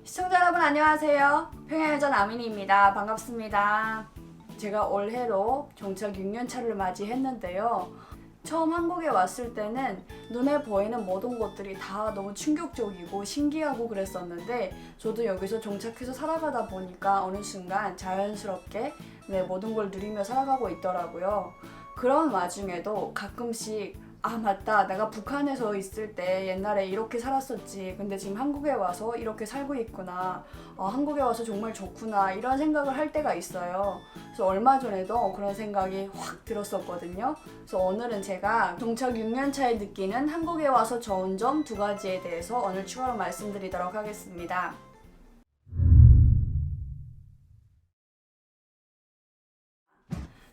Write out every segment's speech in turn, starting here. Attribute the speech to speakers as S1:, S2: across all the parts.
S1: 시청자 여러분 안녕하세요. 평양여전 아민이입니다. 반갑습니다. 제가 올해로 정착 6년차를 맞이했는데요. 처음 한국에 왔을 때는 눈에 보이는 모든 것들이 다 너무 충격적이고 신기하고 그랬었는데 저도 여기서 정착해서 살아가다 보니까 어느 순간 자연스럽게 모든 걸 누리며 살아가고 있더라고요. 그런 와중에도 가끔씩 맞다. 내가 북한에서 있을 때 옛날에 이렇게 살았었지. 근데 지금 한국에 와서 이렇게 살고 있구나. 한국에 와서 정말 좋구나. 이런 생각을 할 때가 있어요. 그래서 얼마 전에도 그런 생각이 확 들었었거든요. 그래서 오늘은 제가 정착 6년 차에 느끼는 한국에 와서 좋은 점 2가지에 대해서 오늘 추가로 말씀드리도록 하겠습니다.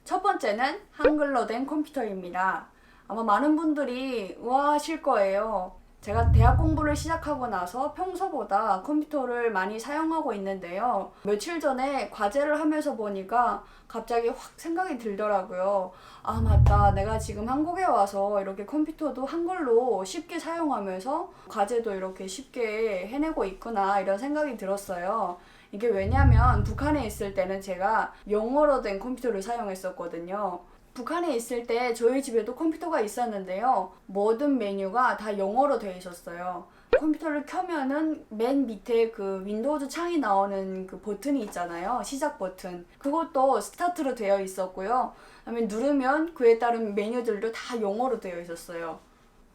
S1: 첫 번째는 한글로 된 컴퓨터입니다. 아마 많은 분들이 우아하실 거예요. 제가 대학 공부를 시작하고 나서 평소보다 컴퓨터를 많이 사용하고 있는데요. 며칠 전에 과제를 하면서 보니까 갑자기 확 생각이 들더라고요. 맞다. 내가 지금 한국에 와서 이렇게 컴퓨터도 한글로 쉽게 사용하면서 과제도 이렇게 쉽게 해내고 있구나. 이런 생각이 들었어요. 이게 왜냐면 북한에 있을 때는 제가 영어로 된 컴퓨터를 사용했었거든요. 북한에 있을 때 저희 집에도 컴퓨터가 있었는데요. 모든 메뉴가 다 영어로 되어 있었어요. 컴퓨터를 켜면은 맨 밑에 그 윈도우즈 창이 나오는 그 버튼이 있잖아요. 시작 버튼. 그것도 스타트로 되어 있었고요. 그다음에 누르면 그에 따른 메뉴들도 다 영어로 되어 있었어요.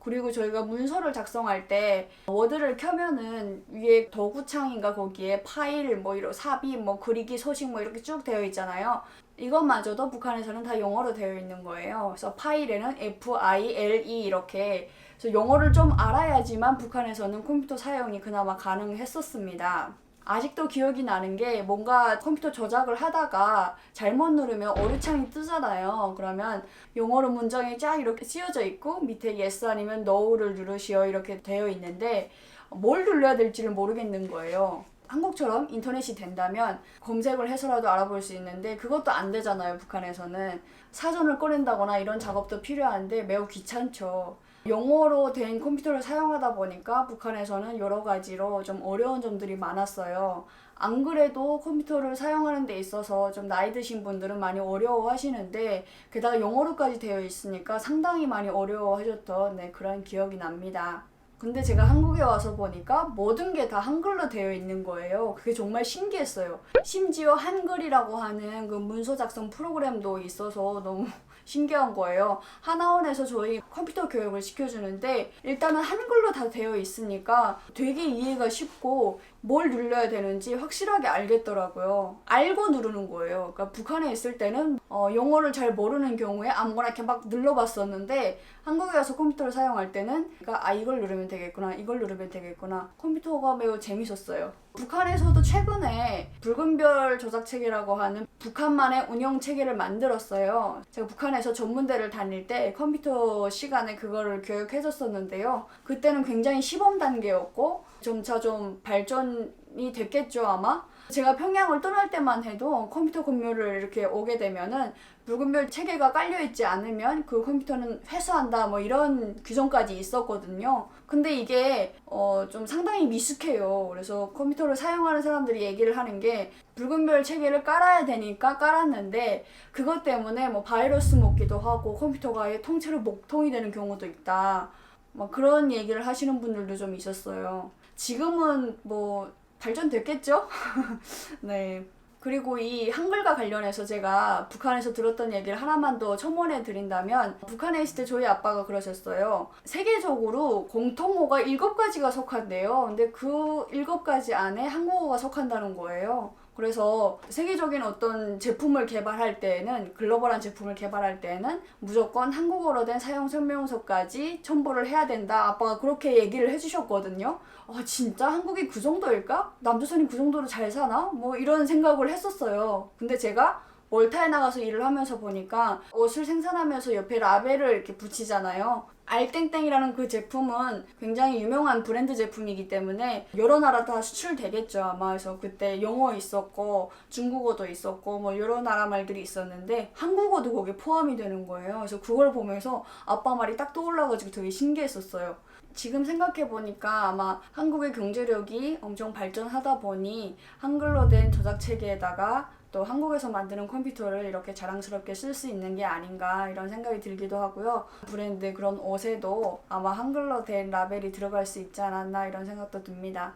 S1: 그리고 저희가 문서를 작성할 때 워드를 켜면은 위에 도구창인가 거기에 파일 삽입 그리기 소식 이렇게 쭉 되어 있잖아요. 이것마저도 북한에서는 다 영어로 되어 있는 거예요. 그래서 파일에는 FILE 이렇게. 그래서 영어를 좀 알아야지만 북한에서는 컴퓨터 사용이 그나마 가능했었습니다. 아직도 기억이 나는 게 뭔가 컴퓨터 조작을 하다가 잘못 누르면 어류창이 뜨잖아요. 그러면 영어로 문장이 쫙 이렇게 씌워져 있고 밑에 yes 아니면 no를 누르시오 이렇게 되어 있는데 뭘 눌러야 될지를 모르겠는 거예요. 한국처럼 인터넷이 된다면 검색을 해서라도 알아볼 수 있는데 그것도 안 되잖아요. 북한에서는 사전을 꺼낸다거나 이런 작업도 필요한데 매우 귀찮죠. 영어로 된 컴퓨터를 사용하다 보니까 북한에서는 여러 가지로 좀 어려운 점들이 많았어요. 안 그래도 컴퓨터를 사용하는 데 있어서 좀 나이 드신 분들은 많이 어려워하시는데 게다가 영어로까지 되어 있으니까 상당히 많이 어려워하셨던 그런 기억이 납니다. 근데 제가 한국에 와서 보니까 모든 게 다 한글로 되어 있는 거예요. 그게 정말 신기했어요. 심지어 한글이라고 하는 그 문서 작성 프로그램도 있어서 너무 신기한 거예요. 하나원에서 저희 컴퓨터 교육을 시켜주는데 일단은 한글로 다 되어 있으니까 되게 이해가 쉽고 뭘 눌러야 되는지 확실하게 알겠더라고요. 알고 누르는 거예요. 그러니까 북한에 있을 때는 영어를 잘 모르는 경우에 아무거나 이렇게 막 눌러봤었는데 한국에 와서 컴퓨터를 사용할 때는 그러니까 이걸 누르면 되겠구나, 이걸 누르면 되겠구나. 컴퓨터가 매우 재밌었어요. 북한에서도 최근에 붉은 별 조작 체계라고 하는 북한만의 운영 체계를 만들었어요. 제가 북한에서 전문대를 다닐 때 컴퓨터 시간에 그거를 교육해줬었는데요. 그때는 굉장히 시범 단계였고 점차 좀 발전이 됐겠죠 아마. 제가 평양을 떠날 때만 해도 컴퓨터 근무를 이렇게 오게 되면은 붉은 별 체계가 깔려있지 않으면 그 컴퓨터는 회수한다 이런 규정까지 있었거든요. 근데 이게 좀 상당히 미숙해요. 그래서 컴퓨터를 사용하는 사람들이 얘기를 하는 게 붉은 별 체계를 깔아야 되니까 깔았는데 그것 때문에 바이러스 먹기도 하고 컴퓨터가 아예 통째로 목통이 되는 경우도 있다. 그런 얘기를 하시는 분들도 좀 있었어요. 지금은 발전됐겠죠? 네. 그리고 이 한글과 관련해서 제가 북한에서 들었던 얘기를 하나만 더 첨언해 드린다면 북한에 있을 때 저희 아빠가 그러셨어요. 세계적으로 공통어가 7가지가 속한대요. 근데 그 7가지 안에 한국어가 속한다는 거예요. 그래서 세계적인 어떤 제품을 개발할 때에는 글로벌한 제품을 개발할 때에는 무조건 한국어로 된 사용 설명서까지 첨부를 해야 된다. 아빠가 그렇게 얘기를 해주셨거든요. 진짜 한국이 그 정도일까? 남조선이 그 정도로 잘 사나? 이런 생각을 했었어요. 근데 제가 몰타에 나가서 일을 하면서 보니까 옷을 생산하면서 옆에 라벨을 이렇게 붙이잖아요. 알땡땡이라는 그 제품은 굉장히 유명한 브랜드 제품이기 때문에 여러 나라 다 수출되겠죠 아마. 그래서 그때 영어 있었고 중국어도 있었고 뭐 여러 나라 말들이 있었는데 한국어도 거기에 포함이 되는 거예요. 그래서 그걸 보면서 아빠 말이 딱 떠올라가지고 되게 신기했었어요. 지금 생각해보니까 아마 한국의 경제력이 엄청 발전하다 보니 한글로 된 저작 체계에다가 또 한국에서 만드는 컴퓨터를 이렇게 자랑스럽게 쓸 수 있는 게 아닌가 이런 생각이 들기도 하고요. 브랜드 그런 옷에도 아마 한글로 된 라벨이 들어갈 수 있지 않았나 이런 생각도 듭니다.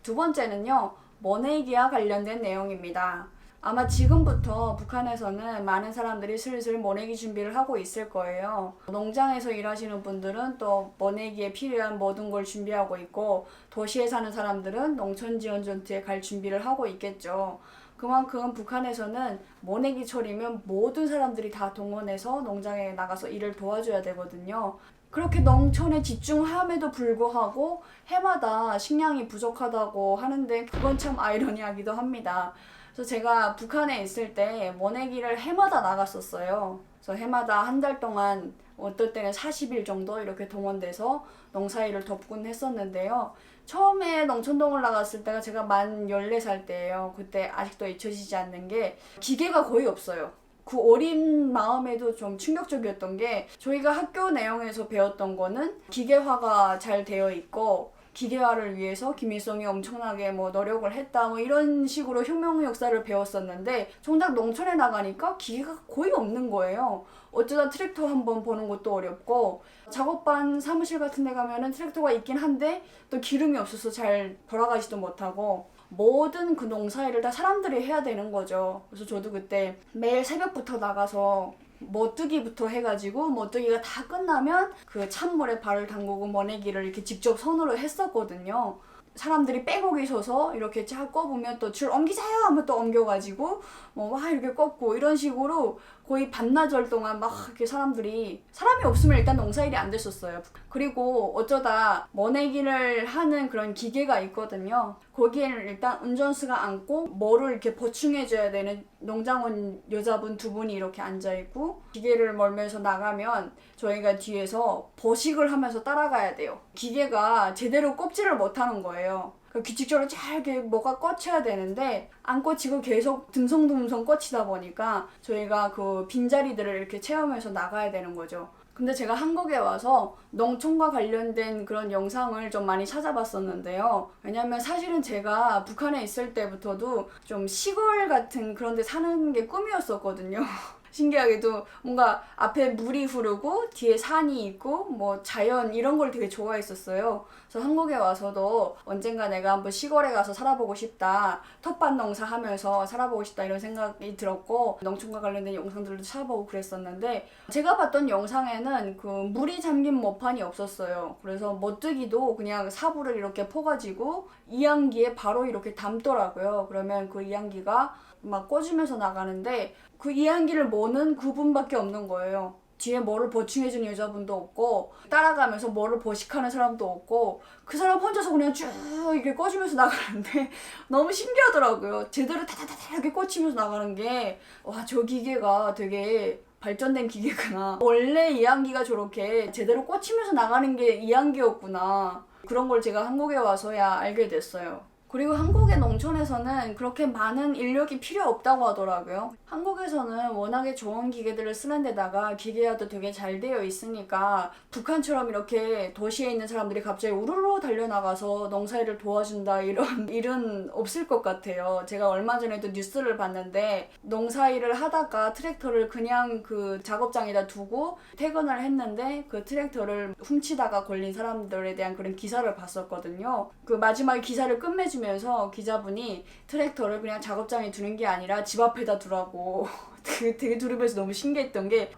S1: 두 번째는요, 머네기와 관련된 내용입니다. 아마 지금부터 북한에서는 많은 사람들이 슬슬 모내기 준비를 하고 있을 거예요. 농장에서 일하시는 분들은 또 모내기에 필요한 모든 걸 준비하고 있고, 도시에 사는 사람들은 농촌지원전투에 갈 준비를 하고 있겠죠. 그만큼 북한에서는 모내기철이면 모든 사람들이 다 동원해서 농장에 나가서 일을 도와줘야 되거든요. 그렇게 농촌에 집중함에도 불구하고 해마다 식량이 부족하다고 하는데 그건 참 아이러니하기도 합니다. 그래서 제가 북한에 있을 때 모내기를 해마다 나갔었어요. 그래서 해마다 한 달 동안 어떨 때는 40일 정도 이렇게 동원돼서 농사일을 돕곤 했었는데요. 처음에 농촌동을 나갔을 때가 제가 만 14살 때예요. 그때 아직도 잊혀지지 않는 게 기계가 거의 없어요. 그 어린 마음에도 좀 충격적이었던 게 저희가 학교 내용에서 배웠던 거는 기계화가 잘 되어 있고 기계화를 위해서 김일성이 엄청나게 뭐 노력을 했다 뭐 이런 식으로 혁명 역사를 배웠었는데 정작 농촌에 나가니까 기계가 거의 없는 거예요. 어쩌다 트랙터 한번 보는 것도 어렵고 작업반 사무실 같은 데 가면은 트랙터가 있긴 한데 또 기름이 없어서 잘 돌아가지도 못하고 모든 그 농사일을 다 사람들이 해야 되는 거죠. 그래서 저도 그때 매일 새벽부터 나가서 머뜨기부터 해가지고 머뜨기가 다 끝나면 그 찬물에 발을 담그고 머내기를 이렇게 직접 손으로 했었거든요. 사람들이 빼곡이 서서 이렇게 쫙 꼽으면 또 줄 옮기세요 하면 또 옮겨가지고 뭐 막 이렇게 꼽고 이런 식으로 거의 반나절 동안 막 이렇게 사람이 없으면 일단 농사일이 안 됐었어요. 그리고 어쩌다 머내기를 하는 그런 기계가 있거든요. 거기에는 일단 운전수가 앉고 뭐를 이렇게 보충해줘야 되는 농장원 여자분 두 분이 이렇게 앉아있고 기계를 몰면서 나가면 저희가 뒤에서 버식을 하면서 따라가야 돼요. 기계가 제대로 꼽지를 못하는 거예요. 규칙적으로 잘 이렇게 뭐가 꽂혀야 되는데 안 꽂히고 계속 듬성듬성 꽂히다 보니까 저희가 그 빈자리들을 이렇게 체험해서 나가야 되는 거죠. 근데 제가 한국에 와서 농촌과 관련된 그런 영상을 좀 많이 찾아봤었는데요. 왜냐면 사실은 제가 북한에 있을 때부터도 좀 시골 같은 그런 데 사는 게 꿈이었었거든요. 신기하게도 뭔가 앞에 물이 흐르고 뒤에 산이 있고 뭐 자연 이런 걸 되게 좋아했었어요. 그래서 한국에 와서도 언젠가 내가 한번 시골에 가서 살아보고 싶다. 텃밭 농사 하면서 살아보고 싶다 이런 생각이 들었고 농촌과 관련된 영상들도 찾아보고 그랬었는데 제가 봤던 영상에는 그 물이 잠긴 모판이 없었어요. 그래서 머뜨기도 그냥 사부를 이렇게 퍼가지고 이양기에 바로 이렇게 담더라고요. 그러면 그 이양기가 막 꽂으면서 나가는데 그 이양기를 모는 그분밖에 없는 거예요. 뒤에 뭐를 보충해주는 여자분도 없고 따라가면서 뭐를 보식하는 사람도 없고 그 사람 혼자서 그냥 쭉 이렇게 꽂으면서 나가는데 너무 신기하더라고요. 제대로 다다다다 이렇게 꽂히면서 나가는 게 와, 저 기계가 되게 발전된 기계구나. 원래 이양기가 저렇게 제대로 꽂히면서 나가는 게 이양기였구나. 그런 걸 제가 한국에 와서야 알게 됐어요. 그리고 한국의 농촌에서는 그렇게 많은 인력이 필요 없다고 하더라고요. 한국에서는 워낙에 좋은 기계들을 쓰는 데다가 기계화도 되게 잘 되어 있으니까 북한처럼 이렇게 도시에 있는 사람들이 갑자기 우르르 달려나가서 농사일을 도와준다 이런 일은 없을 것 같아요. 제가 얼마 전에도 뉴스를 봤는데 농사일을 하다가 트랙터를 그냥 그 작업장에다 두고 퇴근을 했는데 그 트랙터를 훔치다가 걸린 사람들에 대한 그런 기사를 봤었거든요. 그 마지막에 기사를 끝맺으면서 기자분이 트랙터를 그냥 작업장에 두는 게 아니라 집 앞에다 두라고 되게 두릅에서 너무 신기했던 게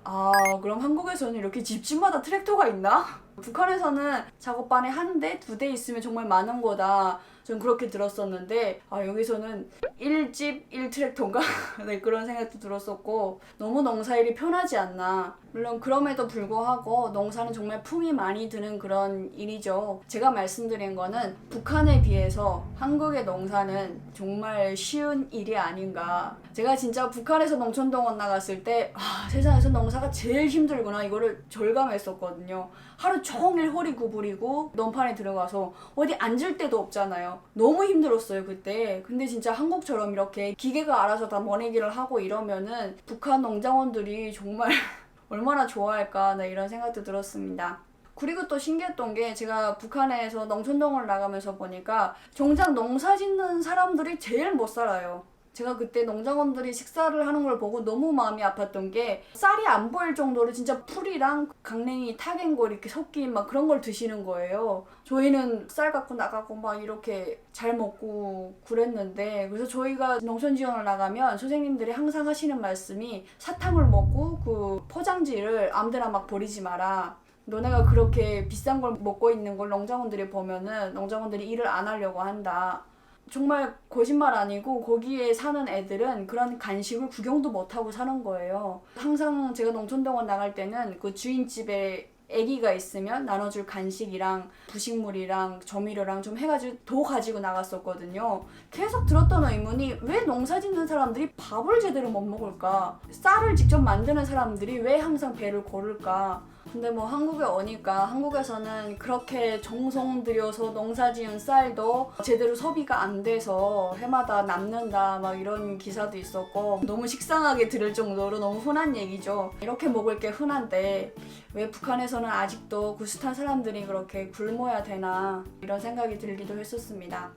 S1: 그럼 한국에서는 이렇게 집집마다 트랙터가 있나? 북한에서는 작업반에 한 대, 두 대 있으면 정말 많은 거다. 전 그렇게 들었었는데 여기서는 1집 1트랙터인가? 네, 그런 생각도 들었었고 너무 농사일이 편하지 않나. 물론 그럼에도 불구하고 농사는 정말 품이 많이 드는 그런 일이죠. 제가 말씀드린 거는 북한에 비해서 한국의 농사는 정말 쉬운 일이 아닌가. 제가 진짜 북한에서 농촌동원 나갔을 때 세상에서 농사가 제일 힘들구나 이거를 절감했었거든요. 하루 종일 허리 구부리고 논판에 들어가서 어디 앉을 데도 없잖아요. 너무 힘들었어요 그때. 근데 진짜 한국처럼 이렇게 기계가 알아서 다 머내기를 하고 이러면은 북한 농장원들이 정말 얼마나 좋아할까 이런 생각도 들었습니다. 그리고 또 신기했던 게 제가 북한에서 농촌동을 나가면서 보니까 정작 농사 짓는 사람들이 제일 못 살아요. 제가 그때 농장원들이 식사를 하는 걸 보고 너무 마음이 아팠던 게 쌀이 안 보일 정도로 진짜 풀이랑 강냉이, 타겐골 이렇게 섞인 막 그런 걸 드시는 거예요. 저희는 쌀 갖고 나가고 막 이렇게 잘 먹고 그랬는데, 그래서 저희가 농촌 지원을 나가면 선생님들이 항상 하시는 말씀이 사탕을 먹고 그 포장지를 아무데나 막 버리지 마라. 너네가 그렇게 비싼 걸 먹고 있는 걸 농장원들이 보면은 농장원들이 일을 안 하려고 한다. 정말 거짓말 아니고 거기에 사는 애들은 그런 간식을 구경도 못하고 사는 거예요. 항상 제가 농촌동원 나갈 때는 그 주인집에 애기가 있으면 나눠줄 간식이랑 부식물이랑 조미료랑 좀 해가지고 도 가지고 나갔었거든요. 계속 들었던 의문이 왜 농사 짓는 사람들이 밥을 제대로 못 먹을까? 쌀을 직접 만드는 사람들이 왜 항상 배를 고를까? 근데 뭐 한국에 오니까 한국에서는 그렇게 정성 들여서 농사 지은 쌀도 제대로 소비가 안 돼서 해마다 남는다 막 이런 기사도 있었고 너무 식상하게 들을 정도로 너무 흔한 얘기죠. 이렇게 먹을 게 흔한데 왜 북한에서는 아직도 구스탄 사람들이 그렇게 굶어야 되나 이런 생각이 들기도 했었습니다.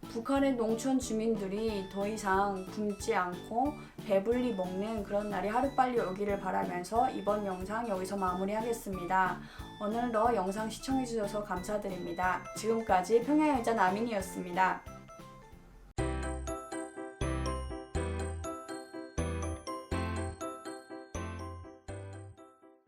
S1: 북한의 농촌 주민들이 더 이상 굶지 않고 배불리 먹는 그런 날이 하루빨리 오기를 바라면서 이번 영상 여기서 마무리하겠습니다. 오늘도 영상 시청해주셔서 감사드립니다. 지금까지 평양여자 나민이었습니다.